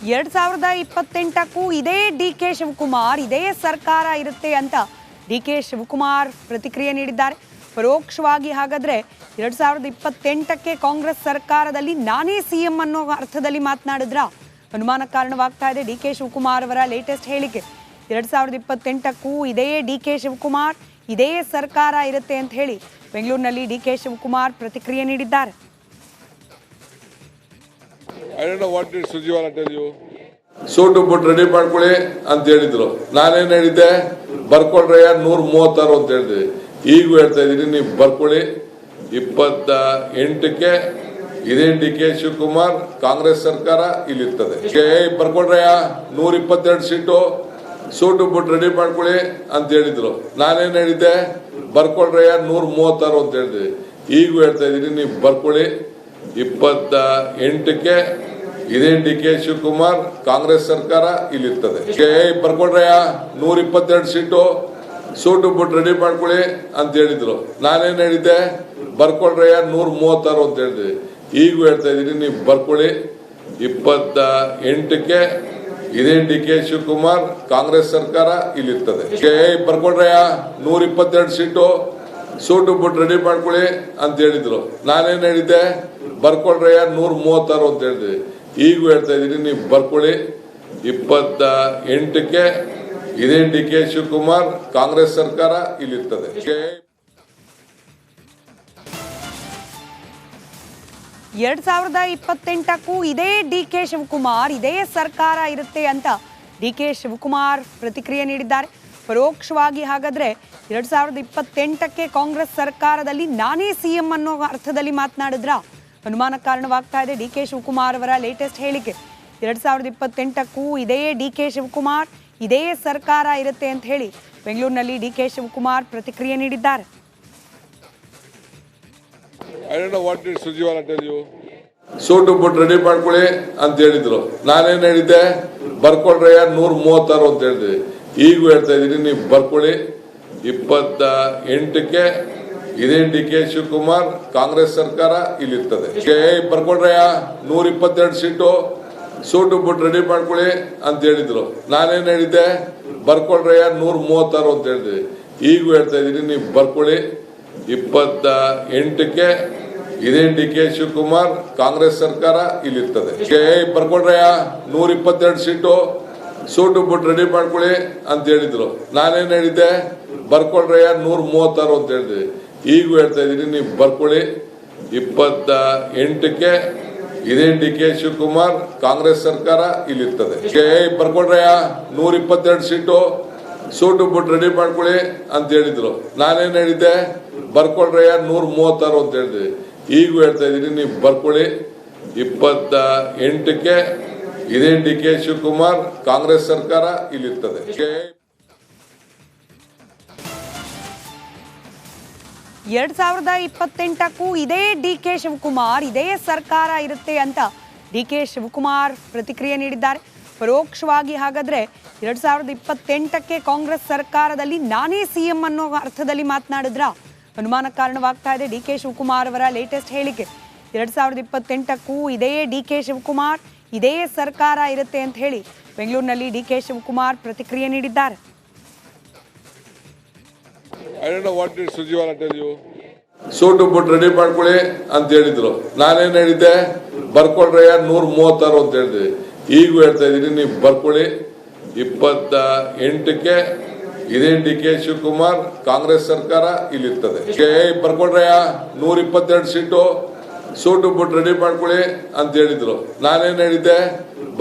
2028ಕ್ಕೂ ಇದೇ ಡಿ.ಕೆ. ಶಿವಕುಮಾರ್ ಇದೇ ಸರ್ಕಾರ ಇರುತ್ತೆ ಅಂತ ಡಿ.ಕೆ. ಶಿವಕುಮಾರ್ ಪ್ರತಿಕ್ರಿಯೆ ನೀಡಿದ್ದಾರೆ. ಪರೋಕ್ಷವಾಗಿ ಹಾಗಾದ್ರೆ 2028ಕ್ಕೆ ಕಾಂಗ್ರೆಸ್ ಸರ್ಕಾರದಲ್ಲಿ ನಾನೇ ಸಿಎಂ ಅನ್ನೋ ಅರ್ಥದಲ್ಲಿ ಮಾತನಾಡಿದ್ರ ಅನುಮಾನ ಕಾರಣವಾಗ್ತಾ ಇದೆ ಡಿ.ಕೆ. ಶಿವಕುಮಾರ್ ಅವರ ಲೇಟೆಸ್ಟ್ ಹೇಳಿಕೆ. 2028ಕ್ಕೂ ಇದೇ ಡಿ.ಕೆ. ಶಿವಕುಮಾರ್ ಇದೇ ಸರ್ಕಾರ ಇರುತ್ತೆ ಅಂತ ಹೇಳಿ ಬೆಂಗಳೂರಿನಲ್ಲಿ ಡಿ.ಕೆ. ಶಿವಕುಮಾರ್ ಪ್ರತಿಕ್ರಿಯೆ ನೀಡಿದ್ದಾರೆ. I don't know what did Sujiwala tell you. Suit ಬಿಟ್ಟು ರೆಡಿ ಮಾಡ್ಕೊಳ್ಳಿ ಅಂತ ಹೇಳಿದ್ರು. ನಾನೇನ್ ಹೇಳಿದ್ದೆ, ಬರ್ಕೊಳ್ರಯ್ಯ 136 ಅಂತ ಹೇಳಿದ್ವಿ. ಈಗೂ ಹೇಳ್ತಾ ಇದೀನಿ, ನೀವು ಬರ್ಕೊಳ್ಳಿ. 28ಕ್ಕೆ ಇದೇ ಡಿ.ಕೆ. ಶಿವಕುಮಾರ್ ಕಾಂಗ್ರೆಸ್ ಸರ್ಕಾರ ಇಲ್ಲಿರ್ತದೆ. ಬರ್ಕೊಳ್ರಯ್ಯ 122 ಸೀಟು ಸೂಟು ಬಿಟ್ಟು ರೆಡಿ ಮಾಡ್ಕೊಳ್ಳಿ ಅಂತ ಹೇಳಿದ್ರು. ನಾನೇನ್ ಹೇಳಿದ್ದೆ, ಬರ್ಕೊಳ್ರಯ್ಯ 136 ಅಂತ ಹೇಳಿದ್ವಿ. ಈಗೂ ಹೇಳ್ತಾ ಇದೀನಿ, ನೀವು ಬರ್ಕೊಳ್ಳಿ. 28ಕ್ಕೆ ಇದೇ ಡಿ.ಕೆ. ಶಿವಕುಮಾರ್ ಕಾಂಗ್ರೆಸ್ ಸರ್ಕಾರ ಇಲ್ಲಿರ್ತದೆ. ಬರ್ಕೊಳ್ರಯ್ಯ 122 ಸೀಟು ಸೂಟು ಬಿಟ್ಟು ರೆಡಿ ಮಾಡ್ಕೊಳ್ಳಿ ಅಂತ ಹೇಳಿದ್ರು. ನಾನೇನ್ ಹೇಳಿದ್ದೆ, ಬರ್ಕೊಳ್ರಯ್ಯ 136 ಅಂತ ಹೇಳಿದ್ವಿ. ಈಗೂ ಹೇಳ್ತಾ ಇದೀನಿ, ನೀವು ಬರ್ಕೊಳ್ಳಿ. 28ಕ್ಕೆ ಇದೇ ಡಿ.ಕೆ. ಶಿವಕುಮಾರ್ ಕಾಂಗ್ರೆಸ್ ಸರ್ಕಾರ ಇಲ್ಲಿರ್ತದೆ. ಬರ್ಕೊಳ್ರಯ್ಯ 122 ಸೀಟು ಸೂಟು ಬಿಟ್ಟು ರೆಡಿ ಮಾಡ್ಕೊಳ್ಳಿ ಅಂತ ಹೇಳಿದ್ರು. ನಾನೇನ್ ಹೇಳಿದ್ದೆ, ಬರ್ಕೊಳ್ರಯ್ಯ 136 ಅಂತ ಹೇಳಿದ್ವಿ. ಈಗೂ ಹೇಳ್ತಾ ಇದೀನಿ, ನೀವು ಬರ್ಕೊಳ್ಳಿ. 28ಕ್ಕೆ ಇದೇ ಡಿ.ಕೆ. ಶಿವಕುಮಾರ್ ಕಾಂಗ್ರೆಸ್ ಸರ್ಕಾರ ಇಲ್ಲಿರ್ತದೆ. 2028ಕ್ಕೂ ಇದೇ ಡಿ.ಕೆ. ಶಿವಕುಮಾರ್ ಇದೇ ಸರ್ಕಾರ ಇರುತ್ತೆ ಅಂತ ಡಿ.ಕೆ. ಶಿವಕುಮಾರ್ ಪ್ರತಿಕ್ರಿಯೆ ನೀಡಿದ್ದಾರೆ. ಪರೋಕ್ಷವಾಗಿ ಹಾಗಾದ್ರೆ 2028ಕ್ಕೆ ಕಾಂಗ್ರೆಸ್ ಸರ್ಕಾರದಲ್ಲಿ ನಾನೇ ಸಿಎಂ ಅನ್ನೋ ಅರ್ಥದಲ್ಲಿ ಮಾತನಾಡಿದ್ರ ಅನುಮಾನ ಕಾರಣವಾಗ್ತಾ ಇದೆ ಡಿ.ಕೆ. ಶಿವಕುಮಾರ್ ಅವರ ಲೇಟೆಸ್ಟ್ ಹೇಳಿಕೆ. 2028ಕ್ಕೂ ಇದೇ ಡಿ.ಕೆ. ಶಿವಕುಮಾರ್ ಇದೇ ಸರ್ಕಾರ ಇರುತ್ತೆ ಅಂತ ಹೇಳಿ ಬೆಂಗಳೂರಿನಲ್ಲಿ ಡಿ.ಕೆ. ಶಿವಕುಮಾರ್ ಪ್ರತಿಕ್ರಿಯೆ ನೀಡಿದ್ದಾರೆ. I don't know what did Sujiwala tell you. Suit ಬಿಟ್ಟು ರೆಡಿ ಮಾಡ್ಕೊಳ್ಳಿ ಅಂತ ಹೇಳಿದ್ರು. ನಾನೇನ್ ಹೇಳಿದ್ದೆ, ಬರ್ಕೊಳ್ರಯ್ಯ 136 ಅಂತ ಹೇಳಿದ್ವಿ. ಈಗೂ ಹೇಳ್ತಾ ಇದೀನಿ, ನೀವು ಬರ್ಕೊಳ್ಳಿ. 28ಕ್ಕೆ ಇದೇ ಡಿ.ಕೆ. ಶಿವಕುಮಾರ್ ಕಾಂಗ್ರೆಸ್ ಸರ್ಕಾರ ಇಲ್ಲಿರ್ತದೆ. ಬರ್ಕೊಳ್ರಯ್ಯ 122 ಸೀಟು ಸೂಟು ಬಿಟ್ಟು ರೆಡಿ ಮಾಡ್ಕೊಳ್ಳಿ ಅಂತ ಹೇಳಿದ್ರು. ನಾನೇನ್ ಹೇಳಿದ್ದೆ, ಬರ್ಕೊಳ್ರಯ್ಯ 136 ಅಂತ ಹೇಳಿದ್ವಿ. ಈಗೂ ಹೇಳ್ತಾ ಇದೀನಿ, ನೀವು ಬರ್ಕೊಳ್ಳಿ. 28ಕ್ಕೆ ಇದೇ ಡಿ.ಕೆ. ಶಿವಕುಮಾರ್ ಕಾಂಗ್ರೆಸ್ ಸರ್ಕಾರ ಇಲ್ಲಿರ್ತದೆ. ಬರ್ಕೊಳ್ರಯ್ಯ 122 ಸೀಟು ಸೂಟು ಬಿಟ್ಟು ರೆಡಿ ಮಾಡ್ಕೊಳ್ಳಿ ಅಂತ ಹೇಳಿದ್ರು. ನಾನೇನ್ ಹೇಳಿದ್ದೆ, ಬರ್ಕೊಳ್ರಯ್ಯ 136 ಅಂತ ಹೇಳಿದ್ವಿ. ಈಗೂ ಹೇಳ್ತಾ ಇದೀನಿ, ನೀವು ಬರ್ಕೊಳ್ಳಿ. 28ಕ್ಕೆ ಇದೇ ಡಿ.ಕೆ. ಶಿವಕುಮಾರ್ ಕಾಂಗ್ರೆಸ್ ಸರ್ಕಾರ ಇಲ್ಲಿರ್ತದೆ. ಬರ್ಕೊಳ್ರಯ್ಯ 122 ಸೀಟು ಸೂಟು ಬಿಟ್ಟು ರೆಡಿ ಮಾಡ್ಕೊಳ್ಳಿ ಅಂತ ಹೇಳಿದ್ರು. ನಾನೇನ್ ಹೇಳಿದ್ದೆ, ಬರ್ಕೊಳ್ರಯ್ಯ 136 ಅಂತ ಹೇಳಿದ್ವಿ. ಈಗೂ ಹೇಳ್ತಾ ಇದೀನಿ, ನೀವು ಬರ್ಕೊಳ್ಳಿ. 28ಕ್ಕೆ ಇದೇ ಡಿ.ಕೆ. ಶಿವಕುಮಾರ್ ಕಾಂಗ್ರೆಸ್ ಸರ್ಕಾರ ಇಲ್ಲಿರ್ತದೆ. 2028ಕ್ಕೂ ಇದೇ ಡಿ.ಕೆ. ಶಿವಕುಮಾರ್ ಇದೇ ಸರ್ಕಾರ ಇರುತ್ತೆ ಅಂತ ಡಿ.ಕೆ. ಶಿವಕುಮಾರ್ ಪ್ರತಿಕ್ರಿಯೆ ನೀಡಿದ್ದಾರೆ. ಪರೋಕ್ಷವಾಗಿ ಹಾಗಾದ್ರೆ 2028ಕ್ಕೆ ಕಾಂಗ್ರೆಸ್ ಸರ್ಕಾರದಲ್ಲಿ ನಾನೇ ಸಿಎಂ ಅನ್ನೋ ಅರ್ಥದಲ್ಲಿ ಮಾತನಾಡಿದ್ರ ಅನುಮಾನ ಕಾರಣವಾಗ್ತಾ ಇದೆ ಡಿ.ಕೆ. ಶಿವಕುಮಾರ್ ಅವರ ಲೇಟೆಸ್ಟ್ ಹೇಳಿಕೆ. 2028ಕ್ಕೂ ಇದೇ ಡಿ.ಕೆ. ಶಿವಕುಮಾರ್ ಇದೇ ಸರ್ಕಾರ ಇರುತ್ತೆ ಅಂತ ಹೇಳಿ ಬೆಂಗಳೂರಿನಲ್ಲಿ ಡಿ.ಕೆ. ಶಿವಕುಮಾರ್ ಪ್ರತಿಕ್ರಿಯೆ ನೀಡಿದ್ದಾರೆ. I don't know what did Sujiwala tell you. Suit ಬಿಟ್ಟು ರೆಡಿ ಮಾಡ್ಕೊಳ್ಳಿ ಅಂತ ಹೇಳಿದ್ರು. ನಾನೇನ್ ಹೇಳಿದ್ದೆ, ಬರ್ಕೊಳ್ರಯ್ಯ 136 ಅಂತ ಹೇಳಿದ್ವಿ. ಈಗೂ ಹೇಳ್ತಾ ಇದೀನಿ, ನೀವು ಬರ್ಕೊಳ್ಳಿ. 28ಕ್ಕೆ ಇದೇ ಡಿ.ಕೆ. ಶಿವಕುಮಾರ್ ಕಾಂಗ್ರೆಸ್ ಸರ್ಕಾರ ಇಲ್ಲಿರ್ತದೆ. ಬರ್ಕೊಳ್ರಯ್ಯ 122 ಸೀಟು ಸೂಟು ಬಿಟ್ಟು ರೆಡಿ ಮಾಡ್ಕೊಳ್ಳಿ ಅಂತ ಹೇಳಿದ್ರು. ನಾನೇನ್ ಹೇಳಿದ್ದೆ,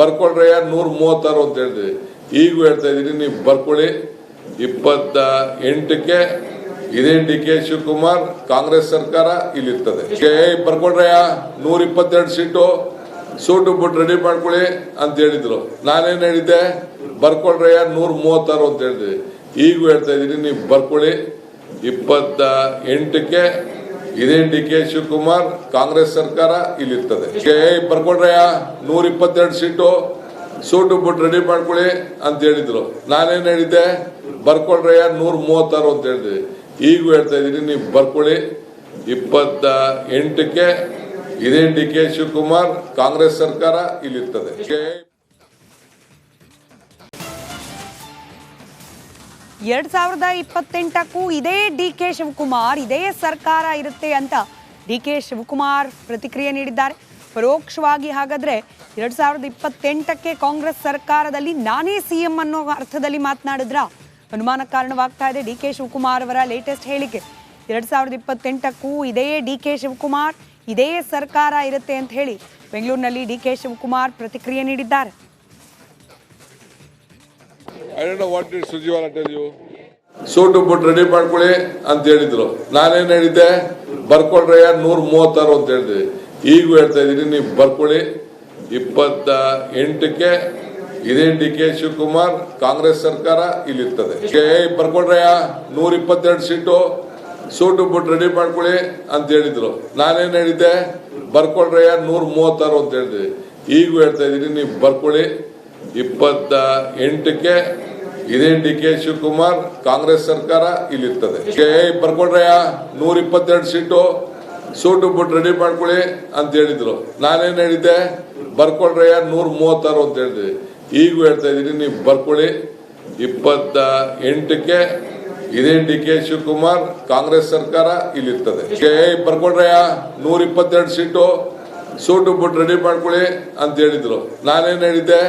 ಬರ್ಕೊಳ್ರಯ್ಯ 136 ಅಂತ ಹೇಳಿದ್ವಿ. ಈಗೂ ಹೇಳ್ತಾ ಇದೀನಿ, ನೀವು ಬರ್ಕೊಳ್ಳಿ. 28ಕ್ಕೆ ಇದೇ ಡಿ.ಕೆ. ಶಿವಕುಮಾರ್ ಕಾಂಗ್ರೆಸ್ ಸರ್ಕಾರ ಇಲ್ಲಿರ್ತದೆ. ಬರ್ಕೊಳ್ರಯ್ಯ 122 ಸೀಟು ಸೂಟು ಬಿಟ್ಟು ರೆಡಿ ಮಾಡ್ಕೊಳ್ಳಿ ಅಂತ ಹೇಳಿದ್ರು. ನಾನೇನ್ ಹೇಳಿದ್ದೆ, ಬರ್ಕೊಳ್ರಯ್ಯ 136 ಅಂತ ಹೇಳಿದ್ವಿ. ಈಗೂ ಹೇಳ್ತಾ ಇದೀನಿ, ನೀವು ಬರ್ಕೊಳ್ಳಿ. 28ಕ್ಕೆ ಇದೇ ಡಿ.ಕೆ. ಶಿವಕುಮಾರ್ ಕಾಂಗ್ರೆಸ್ ಸರ್ಕಾರ ಇಲ್ಲಿರ್ತದೆ. ಬರ್ಕೊಳ್ರಯ್ಯ 122 ಸೀಟು ಸೂಟು ಬಿಟ್ಟು ರೆಡಿ ಮಾಡ್ಕೊಳ್ಳಿ ಅಂತ ಹೇಳಿದ್ರು. ನಾನೇನ್ ಹೇಳಿದ್ದೆ, ಬರ್ಕೊಳ್ರಯ್ಯ 136 ಅಂತ ಹೇಳಿದ್ವಿ. ಈಗೂ ಹೇಳ್ತಾ ಇದೀನಿ, ನೀವು ಬರ್ಕೊಳ್ಳಿ. 28ಕ್ಕೆ ಇದೇ ಡಿ.ಕೆ. ಶಿವಕುಮಾರ್ ಕಾಂಗ್ರೆಸ್ ಸರ್ಕಾರ ಇಲ್ಲಿರ್ತದೆ. 2028ಕ್ಕೂ ಇದೇ ಡಿ ಕೆ ಶಿವಕುಮಾರ್ ಇದೇ ಸರ್ಕಾರ ಇರುತ್ತೆ ಅಂತ ಡಿ ಕೆ ಶಿವಕುಮಾರ್ ಪ್ರತಿಕ್ರಿಯೆ ನೀಡಿದ್ದಾರೆ. ಪರೋಕ್ಷವಾಗಿ ಹಾಗಾದ್ರೆ 2028ಕ್ಕೆ ಕಾಂಗ್ರೆಸ್ ಸರ್ಕಾರದಲ್ಲಿ ನಾನೇ ಸಿಎಂ ಅನ್ನೋ ಅರ್ಥದಲ್ಲಿ ಮಾತನಾಡಿದ್ರ ಅನುಮಾನ ಕಾರಣವಾಗ್ತಾ ಇದೆ ಡಿ ಕೆ ಶಿವಕುಮಾರ್ ಅವರ ಲೇಟೆಸ್ಟ್ ಹೇಳಿಕೆ. 2028ಕ್ಕೂ ಇದೇ ಡಿ ಕೆ ಶಿವಕುಮಾರ್ ಇದೇ ಸರ್ಕಾರ ಇರುತ್ತೆ ಅಂತ ಹೇಳಿ ಬೆಂಗಳೂರಿನಲ್ಲಿ ಡಿ ಕೆ ಶಿವಕುಮಾರ್ ಪ್ರತಿಕ್ರಿಯೆ ನೀಡಿದ್ದಾರೆ. I don't know what did Sujiwala tell you. Suit boot ready ಮಾಡ್ಕೊಳ್ಳಿ ಅಂತ ಹೇಳಿದ್ರು. ನಾನೇನ್ ಹೇಳಿದ್ದೆ, ಬರ್ಕೊಳ್ರಯ್ಯ 136 ಅಂತ ಹೇಳಿದ್ವಿ. ಈಗೂ ಹೇಳ್ತಾ ಇದೀನಿ, ನೀವು ಬರ್ಕೊಳ್ಳಿ. 28ಕ್ಕೆ ಇದೇ ಡಿ ಕೆ ಶಿವಕುಮಾರ್ ಕಾಂಗ್ರೆಸ್ ಸರ್ಕಾರ ಇಲ್ಲಿರ್ತದೆ. ಬರ್ಕೊಳ್ರಯ್ಯ 122 ಸೀಟು ಸೂಟು ಬುಟ್ ರೆಡಿ ಮಾಡ್ಕೊಳ್ಳಿ ಅಂತ ಹೇಳಿದ್ರು. ನಾನೇನ್ ಹೇಳಿದ್ದೆ, ಬರ್ಕೊಳ್ರಯ್ಯ 136 ಅಂತ ಹೇಳಿದ್ವಿ. ಈಗೂ ಹೇಳ್ತಾ ಇದೀನಿ, ನೀವು ಬರ್ಕೊಳ್ಳಿ. 28ಕ್ಕೆ ಇದೇ ಡಿ ಕೆ ಶಿವಕುಮಾರ್ ಕಾಂಗ್ರೆಸ್ ಸರ್ಕಾರ ಇಲ್ಲಿರ್ತದೆ. ಬರ್ಕೊಳ್ರಯ್ಯ 122 ಸೀಟು ಸೂಟು ಬುಟ್ ರೆಡಿ ಮಾಡ್ಕೊಳ್ಳಿ ಅಂತ ಹೇಳಿದ್ರು. ನಾನೇನ್ ಹೇಳಿದ್ದೆ, ಬರ್ಕೊಳ್ರಯ್ಯ 136 ಅಂತ ಹೇಳಿದ್ವಿ. ಈಗೂ ಹೇಳ್ತಾ ಇದೀನಿ, ನೀವು ಬರ್ಕೊಳ್ಳಿ. 28ಕ್ಕೆ ಇದೇ ಡಿ ಕೆ ಶಿವಕುಮಾರ್ ಕಾಂಗ್ರೆಸ್ ಸರ್ಕಾರ ಇಲ್ಲಿರ್ತದೆ. ಬರ್ಕೊಳ್ರಯ್ಯ 122 ಸೀಟು ಸೂಟು ಬುಟ್ ರೆಡಿ ಮಾಡ್ಕೊಳ್ಳಿ ಅಂತ ಹೇಳಿದ್ರು. ನಾನೇನ್ ಹೇಳಿದ್ದೆ,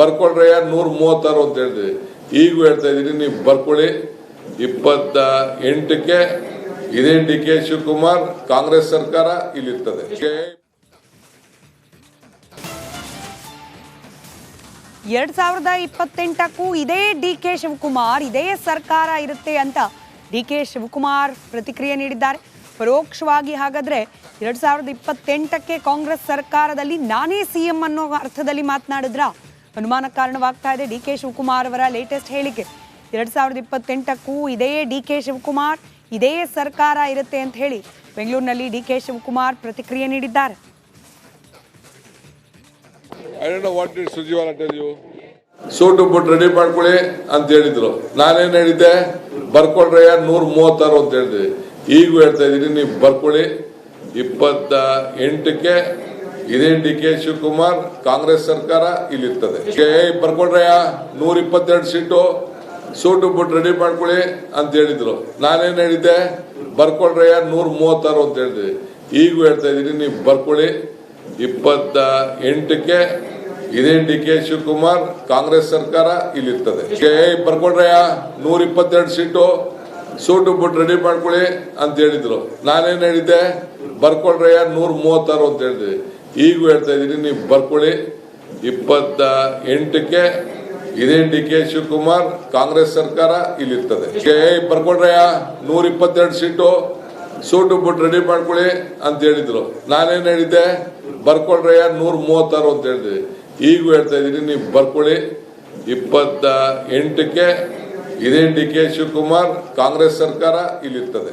ಬರ್ಕೊಳ್ರಯ್ಯ 136 ಅಂತ ಹೇಳಿದ್ವಿ. ಈಗೂ ಹೇಳ್ತಾ ಇದೀನಿ, ನೀವು ಬರ್ಕೊಳ್ಳಿ. 28ಕ್ಕೆ ಇದೇ ಡಿ ಕೆ ಶಿವಕುಮಾರ್ ಕಾಂಗ್ರೆಸ್ ಸರ್ಕಾರ ಇಲ್ಲಿರ್ತದೆ. 2028ಕ್ಕೂ ಇದೇ ಡಿ ಕೆ ಶಿವಕುಮಾರ್ ಇದೇ ಸರ್ಕಾರ ಇರುತ್ತೆ ಅಂತ ಡಿ ಕೆ ಶಿವಕುಮಾರ್ ಪ್ರತಿಕ್ರಿಯೆ ನೀಡಿದ್ದಾರೆ. ಪರೋಕ್ಷವಾಗಿ ಹಾಗಾದ್ರೆ 2028ಕ್ಕೆ ಕಾಂಗ್ರೆಸ್ ಸರ್ಕಾರದಲ್ಲಿ ನಾನೇ ಸಿಎಂ ಅನ್ನೋ ಅರ್ಥದಲ್ಲಿ ಮಾತನಾಡಿದ್ರ ಅನುಮಾನ ಕಾರಣವಾಗ್ತಾ ಇದೆ ಡಿ ಕೆ ಶಿವಕುಮಾರ್ ಅವರ ಲೇಟೆಸ್ಟ್ ಹೇಳಿಕೆ. 2028ಕ್ಕೂ ಇದೇ ಡಿ ಕೆ ಶಿವಕುಮಾರ್ ಇದೇ ಸರ್ಕಾರ ಇರುತ್ತೆ ಅಂತ ಹೇಳಿ ಬೆಂಗಳೂರಿನಲ್ಲಿ ಡಿ ಕೆ ಶಿವಕುಮಾರ್ ಪ್ರತಿಕ್ರಿಯೆ ನೀಡಿದ್ದಾರೆ. I don't know what did Sujiwala tell you. Suit boot ready ಮಾಡ್ಕೊಳ್ಳಿ ಅಂತ ಹೇಳಿದ್ರು. ನಾನೇನ್ ಹೇಳಿದ್ದೆ, ಬರ್ಕೊಳ್ರಯ್ಯ 136 ಅಂತ ಹೇಳಿದ್ವಿ. ಈಗೂ ಹೇಳ್ತಾ ಇದೀನಿ, ನೀವು ಬರ್ಕೊಳ್ಳಿ. 28ಕ್ಕೆ ಇದೇ ಡಿ ಕೆ ಶಿವಕುಮಾರ್ ಕಾಂಗ್ರೆಸ್ ಸರ್ಕಾರ ಇಲ್ಲಿರ್ತದೆ. ಬರ್ಕೊಳ್ರಯ್ಯ 122 ಸೀಟು ಸೂಟು ಬುಟ್ ರೆಡಿ ಮಾಡ್ಕೊಳ್ಳಿ ಅಂತ ಹೇಳಿದ್ರು. ನಾನೇನ್ ಹೇಳಿದ್ದೆ, ಬರ್ಕೊಳ್ರಯ್ಯ 136 ಅಂತ ಹೇಳಿದ್ವಿ. ಈಗೂ ಹೇಳ್ತಾ ಇದೀನಿ, ನೀವು ಬರ್ಕೊಳ್ಳಿ. 28ಕ್ಕೆ ಇದೇ ಡಿ ಕೆ ಶಿವಕುಮಾರ್ ಕಾಂಗ್ರೆಸ್ ಸರ್ಕಾರ ಇಲ್ಲಿರ್ತದೆ. ಬರ್ಕೊಳ್ರಯ್ಯ 122 ಸೀಟು ಸೂಟು ಬುಟ್ ರೆಡಿ ಮಾಡ್ಕೊಳ್ಳಿ ಅಂತ ಹೇಳಿದ್ರು. ನಾನೇನ್ ಹೇಳಿದ್ದೆ, ಬರ್ಕೊಳ್ರಯ್ಯ 136 ಅಂತ ಹೇಳಿದ್ವಿ. ಈಗೂ ಹೇಳ್ತಾ ಇದೀನಿ, ನೀವು ಬರ್ಕೊಳ್ಳಿ. 28ಕ್ಕೆ ಇದೇ ಡಿ ಕೆ ಶಿವಕುಮಾರ್ ಕಾಂಗ್ರೆಸ್ ಸರ್ಕಾರ ಇಲ್ಲಿರ್ತದೆ. ಬರ್ಕೊಳ್ರಯ್ಯ 122 ಸೀಟು ಸೂಟು ಬುಟ್ ರೆಡಿ ಮಾಡ್ಕೊಳ್ಳಿ ಅಂತ ಹೇಳಿದ್ರು. ನಾನೇನ್ ಹೇಳಿದ್ದೆ, ಬರ್ಕೊಳ್ರಯ್ಯ 136 ಅಂತ ಹೇಳಿದ್ವಿ. ಈಗೂ ಹೇಳ್ತಾ ಇದೀನಿ, ನೀವು ಬರ್ಕೊಳ್ಳಿ. 28ಕ್ಕೆ ಇದೇ ಡಿ ಕೆ ಶಿವಕುಮಾರ್ ಕಾಂಗ್ರೆಸ್ ಸರ್ಕಾರ ಇಲ್ಲಿರ್ತದೆ.